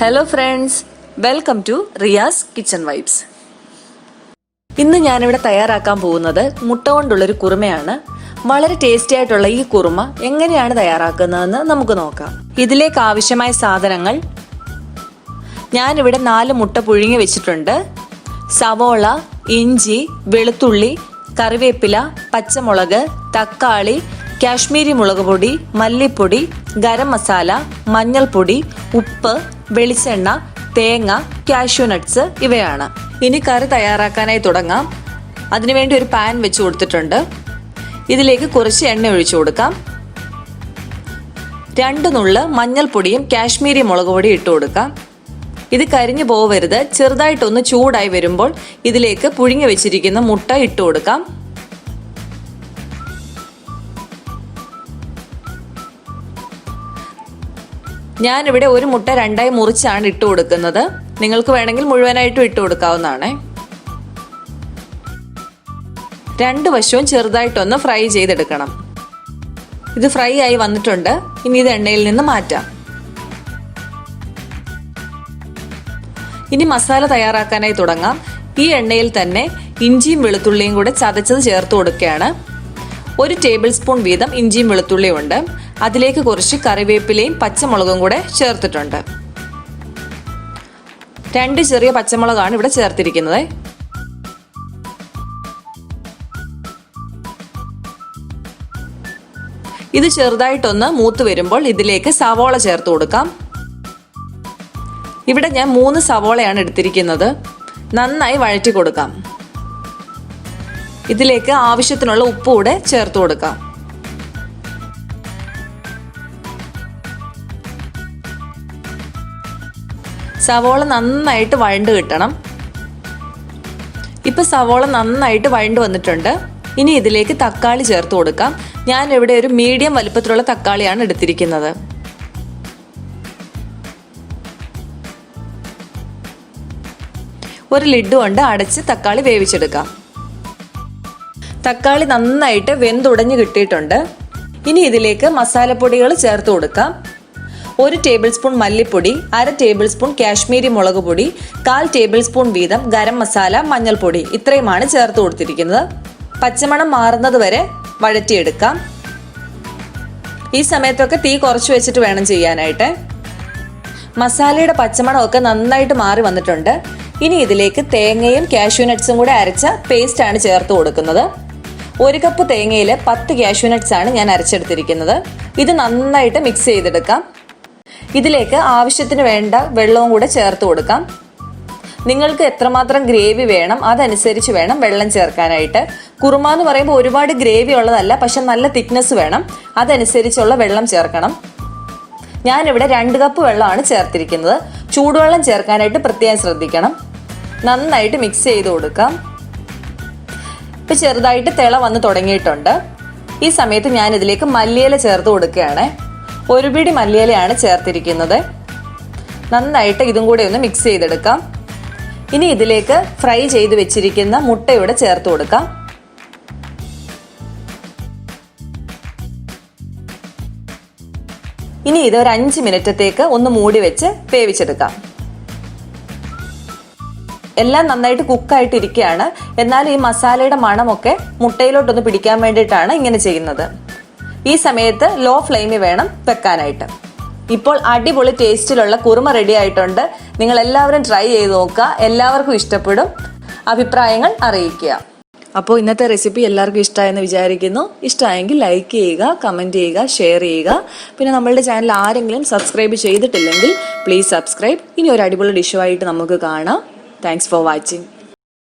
Hello friends, welcome to Riya's Kitchen Vibes. ഇന്ന് ഞാനിവിടെ തയ്യാറാക്കാൻ പോകുന്നത് മുട്ട കൊണ്ടുള്ളൊരു കുറുമയാണ്. വളരെ ടേസ്റ്റി ആയിട്ടുള്ള ഈ കുറുമ എങ്ങനെയാണ് തയ്യാറാക്കുന്നതെന്ന് നമുക്ക് നോക്കാം. ഇതിലേക്ക് ആവശ്യമായ സാധനങ്ങൾ: ഞാനിവിടെ 4 മുട്ട പുഴുങ്ങി വെച്ചിട്ടുണ്ട്. സവോള, ഇഞ്ചി, വെളുത്തുള്ളി, കറിവേപ്പില, പച്ചമുളക്, തക്കാളി, കാശ്മീരി മുളക് പൊടി, മല്ലിപ്പൊടി, ഗരം മസാല, മഞ്ഞൾപ്പൊടി, ഉപ്പ്, വെളിച്ചെണ്ണ, തേങ്ങ, കാഷ്യൂ നട്ട്സ് ഇവയാണ്. ഇനി കറി തയ്യാറാക്കാനായി തുടങ്ങാം. അതിനുവേണ്ടി ഒരു പാൻ വെച്ച് കൊടുത്തിട്ടുണ്ട്. ഇതിലേക്ക് കുറച്ച് എണ്ണ ഒഴിച്ചു കൊടുക്കാം. 2 നുള്ള് മഞ്ഞൾപ്പൊടിയും കാശ്മീരി മുളക് പൊടിയും ഇട്ട് കൊടുക്കാം. ഇത് കരിഞ്ഞു പോവരുത്. ചെറുതായിട്ടൊന്ന് ചൂടായി വരുമ്പോൾ ഇതിലേക്ക് പുഴുങ്ങി വെച്ചിരിക്കുന്ന മുട്ട ഇട്ട് കൊടുക്കാം. ഞാനിവിടെ ഒരു മുട്ട 2ആയി മുറിച്ചാണ് ഇട്ട് കൊടുക്കുന്നത്. നിങ്ങൾക്ക് വേണമെങ്കിൽ മുഴുവനായിട്ടും ഇട്ട് കൊടുക്കാവുന്നതാണ്. 2 വശവും ചെറുതായിട്ടൊന്ന് ഫ്രൈ ചെയ്തെടുക്കണം. ഇത് ഫ്രൈ ആയി വന്നിട്ടുണ്ട്. ഇനി ഇത് എണ്ണയിൽ നിന്ന് മാറ്റാം. ഇനി മസാല തയ്യാറാക്കാനായി തുടങ്ങാം. ഈ എണ്ണയിൽ തന്നെ ഇഞ്ചിയും വെളുത്തുള്ളിയും കൂടെ ചതച്ചത് ചേർത്ത് കൊടുക്കുകയാണ്. 1 ടേബിൾ സ്പൂൺ വീതം ഇഞ്ചിയും വെളുത്തുള്ളിയും ഉണ്ട്. അതിലേക്ക് കുറച്ച് കറിവേപ്പിലയും പച്ചമുളകും കൂടെ ചേർത്തിട്ടുണ്ട്. 2 ചെറിയ പച്ചമുളകാണ് ഇവിടെ ചേർത്തിരിക്കുന്നത്. ഇത് ചെറുതായിട്ടൊന്ന് മൂത്ത് വരുമ്പോൾ ഇതിലേക്ക് സവോള ചേർത്ത് കൊടുക്കാം. ഇവിടെ ഞാൻ 3 സവോളയാണ് എടുത്തിരിക്കുന്നത്. നന്നായി വഴറ്റി കൊടുക്കാം. ഇതിലേക്ക് ആവശ്യത്തിനുള്ള ഉപ്പ് കൂടെ ചേർത്ത് കൊടുക്കാം. സവോള നന്നായിട്ട് വഴണ്ട് കിട്ടണം. ഇപ്പൊ സവോള നന്നായിട്ട് വഴണ്ട് വന്നിട്ടുണ്ട്. ഇനി ഇതിലേക്ക് തക്കാളി ചേർത്ത് കൊടുക്കാം. ഞാൻ ഇവിടെ ഒരു മീഡിയം വലുപ്പത്തിലുള്ള തക്കാളിയാണ് എടുത്തിരിക്കുന്നത്. ഒരു ലിഡ് കൊണ്ട് അടച്ച് തക്കാളി വേവിച്ചെടുക്കാം. തക്കാളി നന്നായിട്ട് വെന്തുടഞ്ഞ് കിട്ടിയിട്ടുണ്ട്. ഇനി ഇതിലേക്ക് മസാലപ്പൊടികൾ ചേർത്ത് കൊടുക്കാം. 1 ടേബിൾ സ്പൂൺ മല്ലിപ്പൊടി, 1/2 ടേബിൾ സ്പൂൺ കാശ്മീരി മുളക് പൊടി, 1/4 ടേബിൾ സ്പൂൺ വീതം ഗരം മസാല, മഞ്ഞൾപ്പൊടി ഇത്രയുമാണ് ചേർത്ത് കൊടുത്തിരിക്കുന്നത്. പച്ചമണം മാറുന്നത് വരെ വഴറ്റിയെടുക്കാം. ഈ സമയത്തൊക്കെ തീ കുറച്ച് വെച്ചിട്ട് വേണം ചെയ്യാനായിട്ട്. മസാലയുടെ പച്ചമണമൊക്കെ നന്നായിട്ട് മാറി വന്നിട്ടുണ്ട്. ഇനി ഇതിലേക്ക് തേങ്ങയും കാഷ്യൂ നട്ട്സും കൂടെ അരച്ച പേസ്റ്റ് ആണ് ചേർത്ത് കൊടുക്കുന്നത്. 1 കപ്പ് തേങ്ങയിൽ 10 കാഷ്യൂ നട്ട്സ് ആണ് ഞാൻ അരച്ചെടുത്തിരിക്കുന്നത്. ഇത് നന്നായിട്ട് മിക്സ് ചെയ്തെടുക്കാം. ഇതിലേക്ക് ആവശ്യത്തിന് വേണ്ട വെള്ളവും കൂടെ ചേർത്ത് കൊടുക്കാം. നിങ്ങൾക്ക് എത്രമാത്രം ഗ്രേവി വേണം അതനുസരിച്ച് വേണം വെള്ളം ചേർക്കാനായിട്ട്. കുറുമ എന്ന് പറയുമ്പോൾ ഒരുപാട് ഗ്രേവി ഉള്ളതല്ല, പക്ഷെ നല്ല തിക്നെസ് വേണം. അതനുസരിച്ചുള്ള വെള്ളം ചേർക്കണം. ഞാനിവിടെ 2 കപ്പ് വെള്ളമാണ് ചേർത്തിരിക്കുന്നത്. ചൂടുവെള്ളം ചേർക്കാനായിട്ട് പ്രത്യേകം ശ്രദ്ധിക്കണം. നന്നായിട്ട് മിക്സ് ചെയ്ത് കൊടുക്കാം. ഇപ്പം ചെറുതായിട്ട് തിള വന്ന് തുടങ്ങിയിട്ടുണ്ട്. ഈ സമയത്ത് ഞാൻ ഇതിലേക്ക് മല്ലിയില ചേർത്ത് കൊടുക്കുകയാണ്. 1 പിടി മല്ലിയിലയാണ് ചേർത്തിരിക്കുന്നത്. നന്നായിട്ട് ഇതും കൂടെ ഒന്ന് മിക്സ് ചെയ്തെടുക്കാം. ഇനി ഇതിലേക്ക് ഫ്രൈ ചെയ്ത് വെച്ചിരിക്കുന്ന മുട്ടയുടെ ചേർത്ത് കൊടുക്കാം. ഇനി ഇത് ഒരു 5 മിനിറ്റത്തേക്ക് ഒന്ന് മൂടി വെച്ച് വേവിച്ചെടുക്കാം. എല്ലാം നന്നായിട്ട് കുക്കായിട്ട് ഇരിക്കുകയാണ്. എന്നാൽ ഈ മസാലയുടെ മണമൊക്കെ മുട്ടയിലോട്ടൊന്ന് പിടിക്കാൻ വേണ്ടിയിട്ടാണ് ഇങ്ങനെ ചെയ്യുന്നത്. ഈ സമയത്ത് ലോ ഫ്ലെയിമിൽ വേണം വെക്കാനായിട്ട്. ഇപ്പോൾ അടിപൊളി ടേസ്റ്റിലുള്ള കുറുമ റെഡി ആയിട്ടുണ്ട്. നിങ്ങൾ എല്ലാവരും ട്രൈ ചെയ്ത് നോക്കുക. എല്ലാവർക്കും ഇഷ്ടപ്പെടും. അഭിപ്രായങ്ങൾ അറിയിക്കുക. അപ്പോൾ ഇന്നത്തെ റെസിപ്പി എല്ലാവർക്കും ഇഷ്ടമായെന്ന് വിചാരിക്കുന്നു. ഇഷ്ടമായെങ്കിൽ ലൈക്ക് ചെയ്യുക, കമൻറ്റ് ചെയ്യുക, ഷെയർ ചെയ്യുക. പിന്നെ നമ്മളുടെ ചാനൽ ആരെങ്കിലും സബ്സ്ക്രൈബ് ചെയ്തിട്ടില്ലെങ്കിൽ പ്ലീസ് സബ്സ്ക്രൈബ്. ഇനി ഒരു അടിപൊളി ഡിഷുമായിട്ട് നമുക്ക് കാണാം. Thanks for watching.